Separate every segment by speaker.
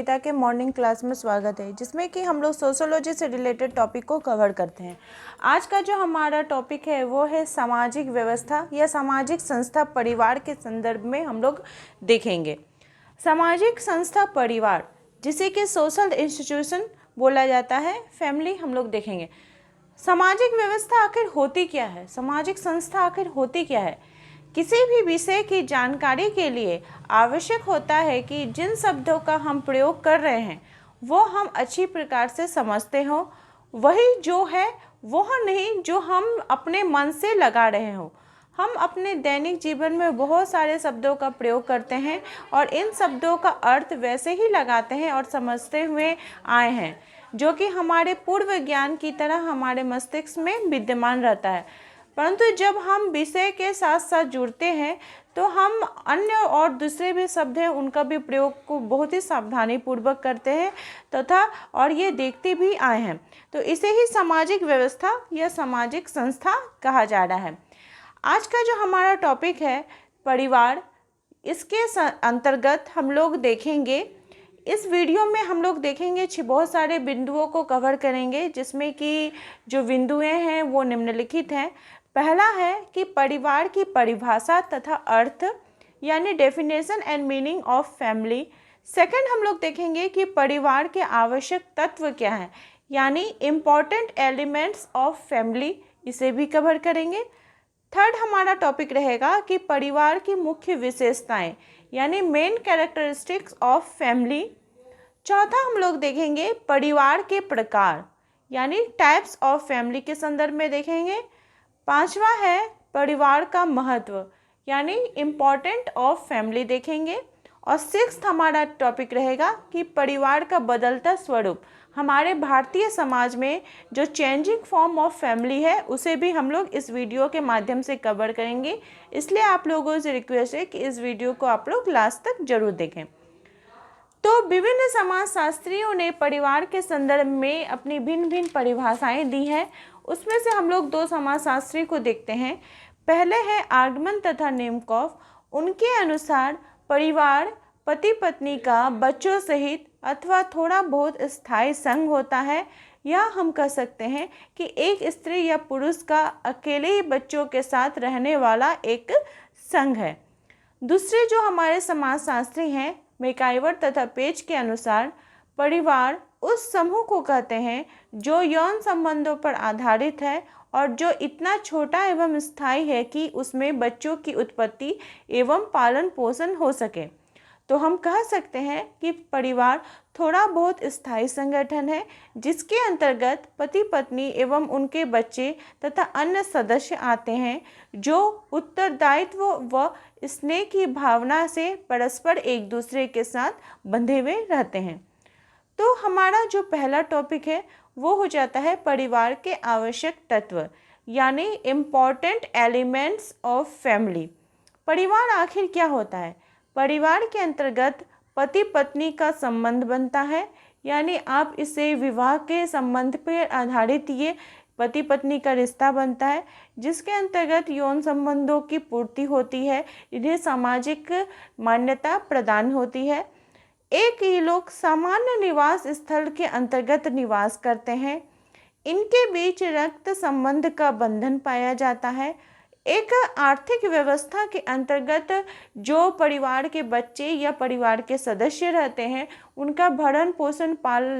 Speaker 1: संगीता के morning class में स्वागत है, जिसमें कि हम लोग सोशोलॉजी से रिलेटेड टॉपिक को कवर करते हैं। आज का जो हमारा टॉपिक है वो है सामाजिक व्यवस्था या सामाजिक संस्था परिवार के संदर्भ में हम लोग देखेंगे। सामाजिक संस्था परिवार, जिसे कि सोशल इंस्टीट्यूशन बोला जाता है, फैमिली हम लोग देखेंगे। सामाजिक व्यवस्था आखिर होती क्या है, सामाजिक संस्था आखिर होती क्या है। किसी भी विषय की जानकारी के लिए आवश्यक होता है कि जिन शब्दों का हम प्रयोग कर रहे हैं वो हम अच्छी प्रकार से समझते हो, वही जो है वह नहीं जो हम अपने मन से लगा रहे हो। हम अपने दैनिक जीवन में बहुत सारे शब्दों का प्रयोग करते हैं और इन शब्दों का अर्थ वैसे ही लगाते हैं और समझते हुए आए हैं, जो कि हमारे पूर्व ज्ञान की तरह हमारे मस्तिष्क में विद्यमान रहता है। परंतु जब हम विषय के साथ साथ जुड़ते हैं तो हम अन्य और दूसरे भी शब्द हैं उनका भी प्रयोग को बहुत ही सावधानी पूर्वक करते हैं तथा और ये देखते भी आए हैं। तो इसे ही सामाजिक व्यवस्था या सामाजिक संस्था कहा जा रहा है। आज का जो हमारा टॉपिक है परिवार, इसके अंतर्गत हम लोग देखेंगे, इस वीडियो में हम लोग देखेंगे बहुत सारे बिंदुओं को कवर करेंगे, जिसमें कि जो बिंदुएं हैं वो निम्नलिखित हैं। पहला है कि परिवार की परिभाषा तथा अर्थ, यानी definition and meaning of family. Second हम लोग देखेंगे कि परिवार के आवश्यक तत्व क्या हैं, यानी इम्पॉर्टेंट एलिमेंट्स ऑफ फैमिली, इसे भी कवर करेंगे। थर्ड हमारा टॉपिक रहेगा कि परिवार की मुख्य विशेषताएं, यानी मेन कैरेक्टरिस्टिक्स ऑफ फैमिली। चौथा हम लोग देखेंगे परिवार के प्रकार, यानी टाइप्स ऑफ फैमिली के संदर्भ में देखेंगे। पांचवा है परिवार का महत्व, यानी इम्पॉर्टेंट ऑफ फैमिली देखेंगे। और सिक्स्थ हमारा टॉपिक रहेगा कि परिवार का बदलता स्वरूप, हमारे भारतीय समाज में जो चेंजिंग फॉर्म ऑफ फैमिली है उसे भी हम लोग इस वीडियो के माध्यम से कवर करेंगे। इसलिए आप लोगों से रिक्वेस्ट है कि इस वीडियो को आप लोग लास्ट तक जरूर देखें। तो विभिन्न समाजशास्त्रियों ने परिवार के संदर्भ में अपनी भिन्न भिन्न परिभाषाएं दी हैं। उसमें से हम लोग दो समाजशास्त्री को देखते हैं। पहले है आर्गमन तथा नेमकॉफ। उनके अनुसार परिवार पति पत्नी का बच्चों सहित अथवा थोड़ा बहुत स्थायी संघ होता है, या हम कह सकते हैं कि एक स्त्री या पुरुष का अकेले ही बच्चों के साथ रहने वाला एक संघ है। दूसरे जो हमारे समाजशास्त्री हैं मैकाइवर तथा पेज के अनुसार परिवार उस समूह को कहते हैं जो यौन संबंधों पर आधारित है और जो इतना छोटा एवं स्थायी है कि उसमें बच्चों की उत्पत्ति एवं पालन पोषण हो सके। तो हम कह सकते हैं कि परिवार थोड़ा बहुत स्थायी संगठन है, जिसके अंतर्गत पति पत्नी एवं उनके बच्चे तथा अन्य सदस्य आते हैं, जो उत्तरदायित्व व स्नेह की भावना से परस्पर एक दूसरे के साथ बंधे हुए रहते हैं। तो हमारा जो पहला टॉपिक है वो हो जाता है परिवार के आवश्यक तत्व, यानी इम्पॉर्टेंट एलिमेंट्स ऑफ फैमिली। परिवार आखिर क्या होता है? परिवार के अंतर्गत पति पत्नी का संबंध बनता है, यानी आप इसे विवाह के संबंध पर आधारित ये पति पत्नी का रिश्ता बनता है, जिसके अंतर्गत यौन संबंधों की पूर्ति होती है, इन्हें सामाजिक मान्यता प्रदान होती है। एक ही लोग सामान्य निवास स्थल के अंतर्गत निवास करते हैं। इनके बीच रक्त संबंध का बंधन पाया जाता है। एक आर्थिक व्यवस्था के अंतर्गत जो परिवार के बच्चे या परिवार के सदस्य रहते हैं, उनका भरण पोषण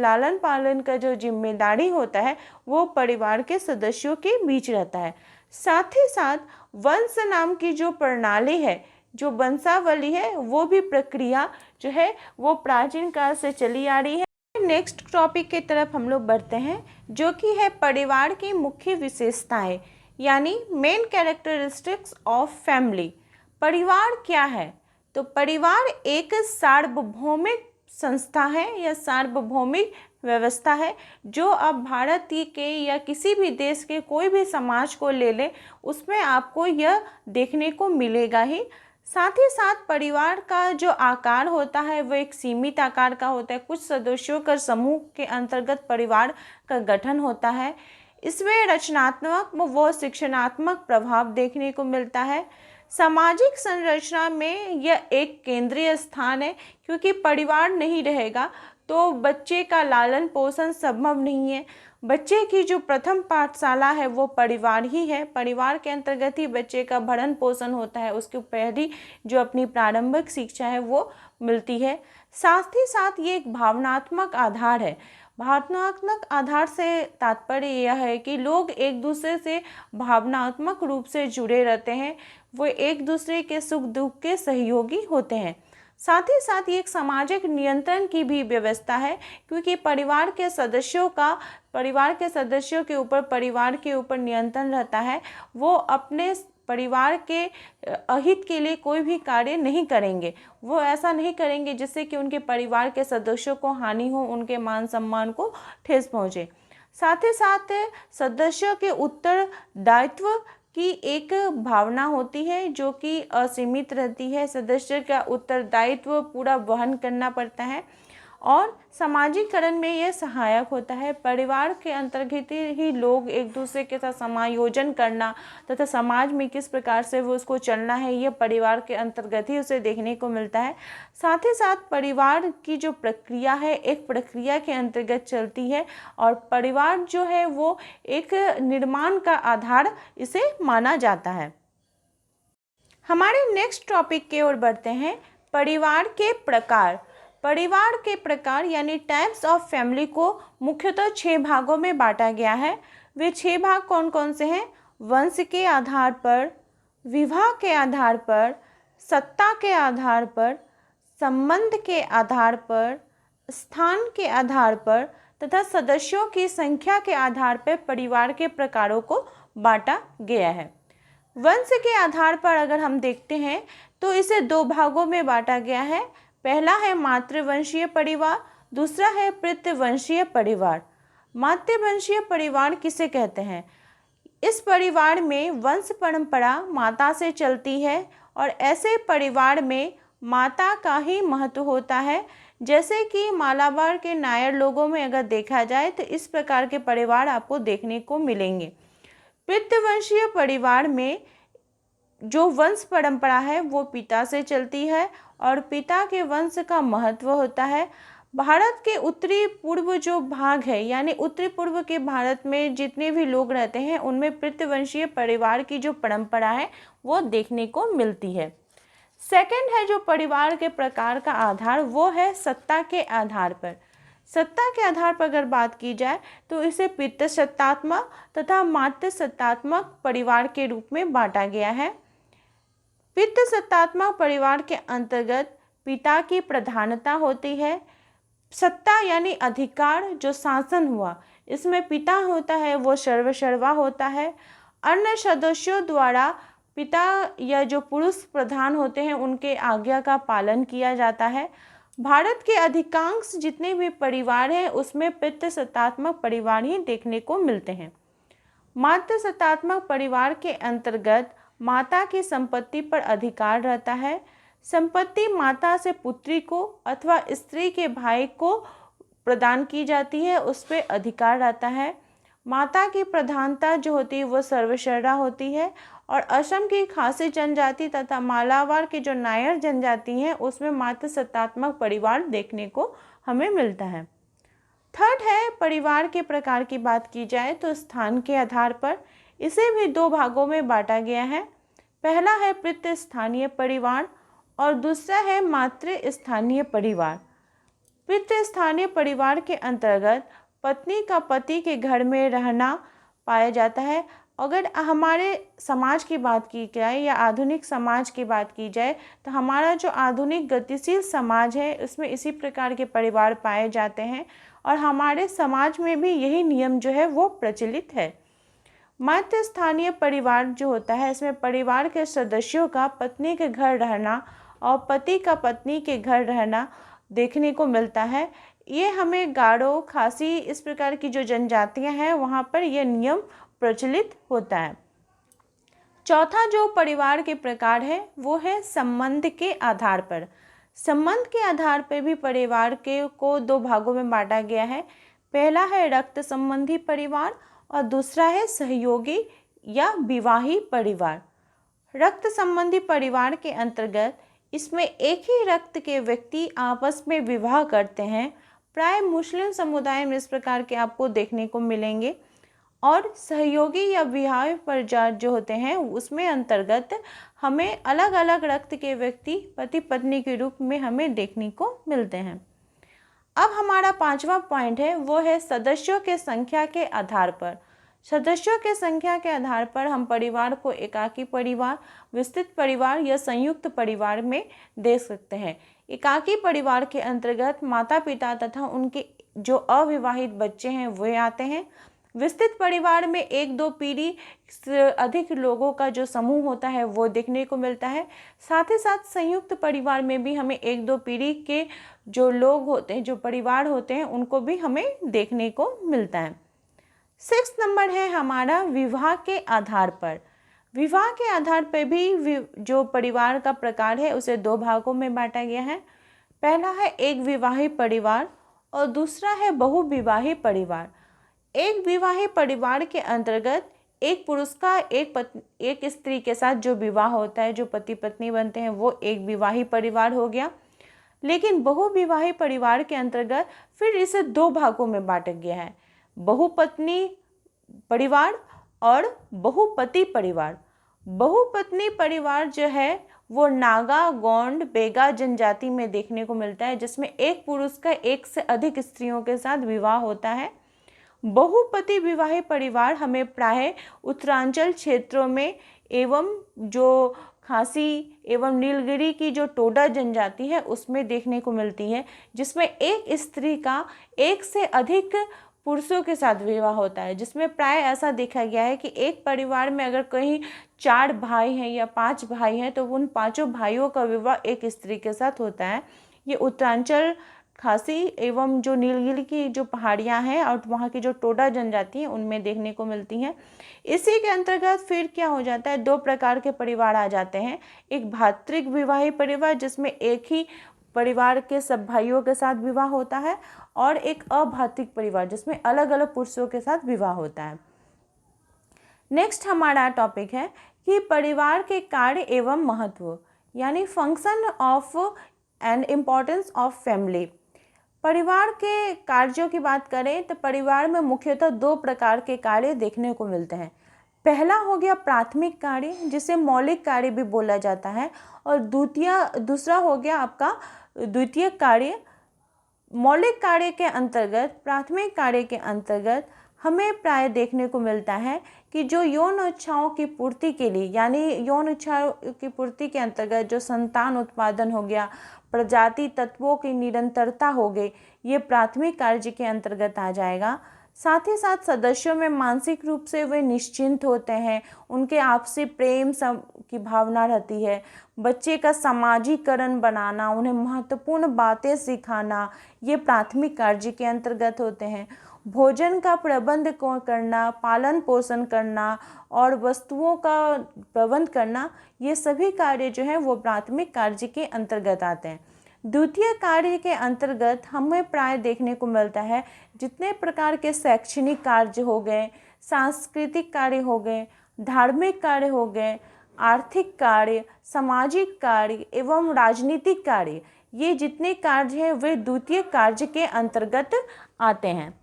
Speaker 1: लालन पालन का जो जिम्मेदारी होता है वो परिवार के सदस्यों के बीच रहता है। साथ ही साथ वंश नाम की जो प्रणाली है, जो वंशावली है, वो भी प्रक्रिया जो है वो प्राचीन काल से चली आ रही है। नेक्स्ट टॉपिक की तरफ हम लोग बढ़ते हैं, जो कि है परिवार की मुख्य विशेषताएं, यानी मेन कैरेक्टरिस्टिक्स ऑफ फैमिली। परिवार क्या है? तो परिवार एक सार्वभौमिक संस्था है या सार्वभौमिक व्यवस्था है, जो अब भारत के या किसी भी देश के कोई भी समाज को ले ले उसमें आपको यह देखने को मिलेगा ही। साथ ही साथ परिवार का जो आकार होता है वो एक सीमित आकार का होता है। कुछ सदस्यों का समूह के अंतर्गत परिवार का गठन होता है। इसमें रचनात्मक व शिक्षणात्मक प्रभाव देखने को मिलता है। सामाजिक संरचना में यह एक केंद्रीय स्थान है, क्योंकि परिवार नहीं रहेगा तो बच्चे का लालन पोषण संभव नहीं है। बच्चे की जो प्रथम पाठशाला है वो परिवार ही है। परिवार के अंतर्गत ही बच्चे का भरण पोषण होता है, उसकी पहली जो अपनी प्रारंभिक शिक्षा है वो मिलती है। साथ ही साथ ये एक भावनात्मक आधार है। भावनात्मक आधार से तात्पर्य यह है कि लोग एक दूसरे से भावनात्मक रूप से जुड़े रहते हैं, वो एक दूसरे के सुख दुख के सहयोगी होते हैं। साथ ही साथ ये एक सामाजिक नियंत्रण की भी व्यवस्था है, क्योंकि परिवार के सदस्यों के ऊपर परिवार के ऊपर नियंत्रण रहता है। वो अपने परिवार के अहित के लिए कोई भी कार्य नहीं करेंगे, वो ऐसा नहीं करेंगे जिससे कि उनके परिवार के सदस्यों को हानि हो, उनके मान सम्मान को ठेस पहुँचे। साथ ही साथ सदस्यों के उत्तरदायित्व की एक भावना होती है जो कि असीमित रहती है। सदस्य का उत्तरदायित्व पूरा वहन करना पड़ता है और सामाजिकरण में यह सहायक होता है। परिवार के अंतर्गत ही लोग एक दूसरे के साथ समायोजन करना तथा समाज में किस प्रकार से वो उसको चलना है, यह परिवार के अंतर्गत ही उसे देखने को मिलता है। साथ ही साथ परिवार की जो प्रक्रिया है एक प्रक्रिया के अंतर्गत चलती है और परिवार जो है वो एक निर्माण का आधार इसे माना जाता है। हमारे नेक्स्ट टॉपिक की ओर बढ़ते हैं, परिवार के प्रकार। परिवार के प्रकार यानी टाइप्स ऑफ फैमिली को मुख्यतः 6 भागों में बांटा गया है। वे 6 भाग कौन कौन से हैं? वंश के आधार पर, विवाह के आधार पर, सत्ता के आधार पर, संबंध के आधार पर, स्थान के आधार पर तथा सदस्यों की संख्या के आधार पर परिवार के प्रकारों को बांटा गया है। वंश के आधार पर अगर हम देखते हैं तो इसे 2 भागों में बांटा गया है। पहला है मातृवंशीय परिवार, दूसरा है पितृवंशीय परिवार। मातृवंशीय परिवार किसे कहते हैं? इस परिवार में वंश परंपरा माता से चलती है और ऐसे परिवार में माता का ही महत्व होता है। जैसे कि मालाबार के नायर लोगों में अगर देखा जाए तो इस प्रकार के परिवार आपको देखने को मिलेंगे। पितृवंशीय परिवार में जो वंश परंपरा है वो पिता से चलती है और पिता के वंश का महत्व होता है। भारत के उत्तरी पूर्व जो भाग है यानी उत्तरी पूर्व के भारत में जितने भी लोग रहते हैं उनमें पितृवंशीय परिवार की जो परंपरा है वो देखने को मिलती है। सेकंड है जो परिवार के प्रकार का आधार, वो है सत्ता के आधार पर। सत्ता के आधार पर अगर बात की जाए तो इसे पितृसत्तात्मक तथा मातृसत्तात्मक परिवार के रूप में बांटा गया है। पितृसत्तात्मक परिवार के अंतर्गत पिता की प्रधानता होती है। सत्ता यानी अधिकार, जो शासन हुआ, इसमें पिता होता है वो सर्वसर्वा होता है। अन्य सदस्यों द्वारा पिता या जो पुरुष प्रधान होते हैं उनके आज्ञा का पालन किया जाता है। भारत के अधिकांश जितने भी परिवार हैं उसमें पितृसत्तात्मक परिवार ही देखने को मिलते हैं। मातृसत्तात्मक परिवार के अंतर्गत माता की संपत्ति पर अधिकार रहता है। संपत्ति माता से पुत्री को अथवा स्त्री के भाई को प्रदान की जाती है, उस पर अधिकार रहता है। माता की प्रधानता जो होती है वो सर्वशर्या होती है और असम की खासी जनजाति तथा मालाबार की जो नायर जनजाति हैं उसमें मातृसत्तात्मक परिवार देखने को हमें मिलता है। थर्ड है परिवार के प्रकार की बात की जाए तो स्थान के आधार पर इसे भी 2 भागों में बांटा गया है। पहला है पितृस्थानीय परिवार और दूसरा है मातृस्थानीय परिवार। पितृस्थानीय परिवार के अंतर्गत पत्नी का पति के घर में रहना पाया जाता है। अगर हमारे समाज की बात की जाए या आधुनिक समाज की बात की जाए तो हमारा जो आधुनिक गतिशील समाज है उसमें इसी प्रकार के परिवार पाए जाते हैं और हमारे समाज में भी यही नियम जो है वो प्रचलित है। मातृस्थानीय परिवार जो होता है इसमें परिवार के सदस्यों का पत्नी के घर रहना और पति का पत्नी के घर रहना देखने को मिलता है। ये हमें गारो, खासी इस प्रकार की जो जनजातियां हैं वहाँ पर यह नियम प्रचलित होता है। चौथा जो परिवार के प्रकार है वो है संबंध के आधार पर। संबंध के आधार पर भी परिवार को 2 भागों में बांटा गया है। पहला है रक्त संबंधी परिवार और दूसरा है सहयोगी या विवाही परिवार। रक्त संबंधी परिवार के अंतर्गत इसमें एक ही रक्त के व्यक्ति आपस में विवाह करते हैं। प्राय मुस्लिम समुदाय में इस प्रकार के आपको देखने को मिलेंगे। और सहयोगी या विवाह परिवार जो होते हैं उसमें अंतर्गत हमें अलग अलग रक्त के व्यक्ति पति पत्नी के रूप में हमें देखने को मिलते हैं। अब हमारा 5वां पॉइंट है वो है सदस्यों के संख्या के आधार पर। सदस्यों के संख्या के आधार पर हम परिवार को एकाकी परिवार, विस्तृत परिवार या संयुक्त परिवार में देख सकते हैं। एकाकी परिवार के अंतर्गत माता पिता तथा उनके जो अविवाहित बच्चे हैं वे आते हैं। विस्तृत परिवार में 1-2 पीढ़ी से अधिक लोगों का जो समूह होता है वो देखने को मिलता है। साथ ही साथ संयुक्त परिवार में भी हमें 1-2 पीढ़ी के जो लोग होते हैं, जो परिवार होते हैं, उनको भी हमें देखने को मिलता है। 6 नंबर है हमारा विवाह के आधार पर। विवाह के आधार पर भी जो परिवार का प्रकार है उसे 2 भागों में बांटा गया है। पहला है एक विवाहित परिवार और दूसरा है बहुविवाही परिवार। एक विवाही परिवार के अंतर्गत एक पुरुष का एक स्त्री के साथ जो विवाह होता है, जो पति पत्नी बनते हैं, वो एक विवाही परिवार हो गया। लेकिन बहुविवाही परिवार के अंतर्गत फिर इसे 2 भागों में बांटा गया है, बहुपत्नी परिवार और बहुपति परिवार। बहुपत्नी परिवार जो है वो नागा, गोंड, बेगा जनजाति में देखने को मिलता है, जिसमें एक पुरुष का एक से अधिक स्त्रियों के साथ विवाह होता है। बहुपति विवाहित परिवार हमें प्राय उत्तरांचल क्षेत्रों में एवं जो खासी एवं नीलगिरी की जो टोडा जनजाति है उसमें देखने को मिलती है, जिसमें एक स्त्री का एक से अधिक पुरुषों के साथ विवाह होता है। जिसमें प्राय ऐसा देखा गया है कि एक परिवार में अगर कहीं 4 भाई हैं या 5 भाई हैं तो उन 5 भाइयों का विवाह एक स्त्री के साथ होता है। ये उत्तरांचल, खासी एवं जो नीलगिरी की जो पहाड़ियाँ हैं और वहाँ की जो टोडा जनजाति है उनमें देखने को मिलती हैं। इसी के अंतर्गत फिर क्या हो जाता है, 2 प्रकार के परिवार आ जाते हैं। एक भातृक विवाही परिवार जिसमें एक ही परिवार के सब भाइयों के साथ विवाह होता है, और एक अभातृक परिवार जिसमें अलग अलग पुरुषों के साथ विवाह होता है। नेक्स्ट हमारा टॉपिक है कि परिवार के कार्य एवं महत्व, यानी function of and importance of family. परिवार के कार्यों की बात करें तो परिवार में मुख्यतः 2 प्रकार के कार्य देखने को मिलते हैं। पहला हो गया प्राथमिक कार्य, जिसे मौलिक कार्य भी बोला जाता है, और दूसरा हो गया आपका द्वितीयक कार्य। मौलिक कार्य के अंतर्गत, प्राथमिक कार्य के अंतर्गत हमें प्राय देखने को मिलता है कि जो यौन इच्छाओं की पूर्ति के लिए, यानी यौन इच्छाओं की पूर्ति के अंतर्गत जो संतान उत्पादन हो गया, प्रजाति तत्वों की निरंतरता हो गई, ये प्राथमिक कार्य के अंतर्गत आ जाएगा। साथ ही साथ सदस्यों में मानसिक रूप से वे निश्चिंत होते हैं, उनके आपसी प्रेम की भावना रहती है। बच्चे का सामाजिकरण बनाना, उन्हें महत्वपूर्ण बातें सिखाना, ये प्राथमिक कार्य के अंतर्गत होते हैं। भोजन का प्रबंध करना, पालन पोषण करना और वस्तुओं का प्रबंध करना, ये सभी कार्य जो हैं वो प्राथमिक कार्य के अंतर्गत आते हैं। द्वितीय कार्य के अंतर्गत हमें प्राय देखने को मिलता है जितने प्रकार के शैक्षणिक कार्य हो गए, सांस्कृतिक कार्य हो गए, धार्मिक कार्य हो गए, आर्थिक कार्य, सामाजिक कार्य एवं राजनीतिक कार्य, ये जितने कार्य हैं वे द्वितीय कार्य के अंतर्गत आते हैं।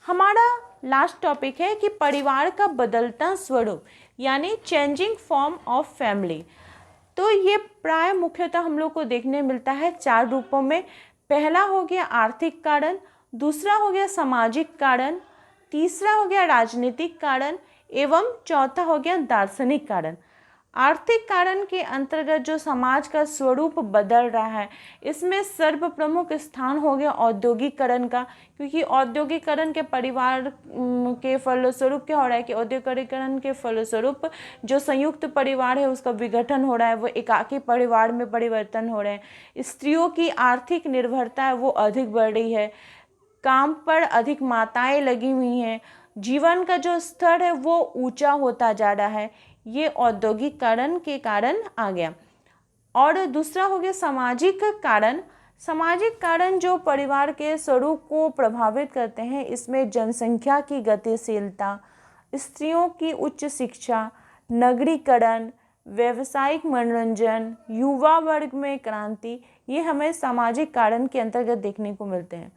Speaker 1: हमारा लास्ट टॉपिक है कि परिवार का बदलता स्वरूप, यानी चेंजिंग फॉर्म ऑफ फैमिली। तो ये प्राय मुख्यतः हम लोग को देखने मिलता है 4 रूपों में। पहला हो गया आर्थिक कारण, दूसरा हो गया सामाजिक कारण, तीसरा हो गया राजनीतिक कारण एवं चौथा हो गया दार्शनिक कारण। आर्थिक कारण के अंतर्गत जो समाज का स्वरूप बदल रहा है, इसमें सर्वप्रमुख स्थान हो गया औद्योगिकरण का, क्योंकि औद्योगिकरण के परिवार के फलस्वरूप क्या हो रहा है कि औद्योगिकरण के फलस्वरूप जो संयुक्त परिवार है उसका विघटन हो रहा है, वो एकाकी परिवार में परिवर्तन हो रहे हैं। स्त्रियों की आर्थिक निर्भरता है वो अधिक बढ़ रही है, काम पर अधिक माताएं लगी हुई हैं, जीवन का जो स्तर है वो ऊंचा होता जा रहा है, ये औद्योगिकरण के कारण आ गया। और दूसरा हो गया सामाजिक कारण। सामाजिक कारण जो परिवार के स्वरूप को प्रभावित करते हैं, इसमें जनसंख्या की गतिशीलता, स्त्रियों की उच्च शिक्षा, नगरीकरण, व्यवसायिक मनोरंजन, युवा वर्ग में क्रांति, ये हमें सामाजिक कारण के अंतर्गत देखने को मिलते हैं।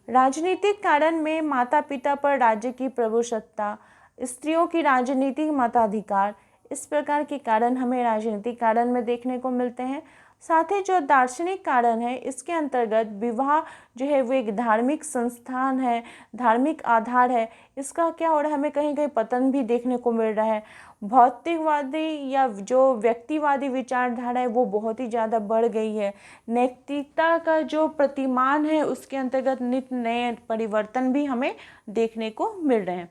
Speaker 1: राजनीतिक कारण में माता पिता पर राज्य की प्रभुसत्ता, स्त्रियों की राजनीतिक मताधिकार, इस प्रकार के कारण हमें राजनीतिक कारण में देखने को मिलते हैं। साथ ही जो दार्शनिक कारण है, इसके अंतर्गत विवाह जो है वो एक धार्मिक संस्थान है, धार्मिक आधार है, इसका क्या हो रहा है, हमें कहीं कहीं पतन भी देखने को मिल रहा है। भौतिकवादी या जो व्यक्तिवादी विचारधारा है वो बहुत ही ज़्यादा बढ़ गई है। नैतिकता का जो प्रतिमान है उसके अंतर्गत नित्य नए परिवर्तन भी हमें देखने को मिल रहे हैं।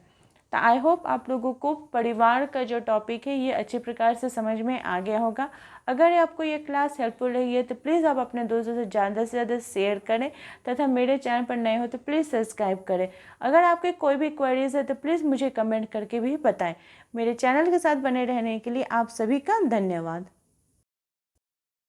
Speaker 1: तो आई होप आप लोगों को परिवार का जो टॉपिक है ये अच्छे प्रकार से समझ में आ गया होगा। अगर आपको ये क्लास हेल्पफुल रही है तो प्लीज़ आप अपने दोस्तों से ज़्यादा शेयर करें तथा मेरे चैनल पर नए हो तो प्लीज़ सब्सक्राइब करें। अगर आपके कोई भी क्वेरीज है तो प्लीज़ मुझे कमेंट करके भी बताएं। मेरे चैनल के साथ बने रहने के लिए आप सभी का धन्यवाद।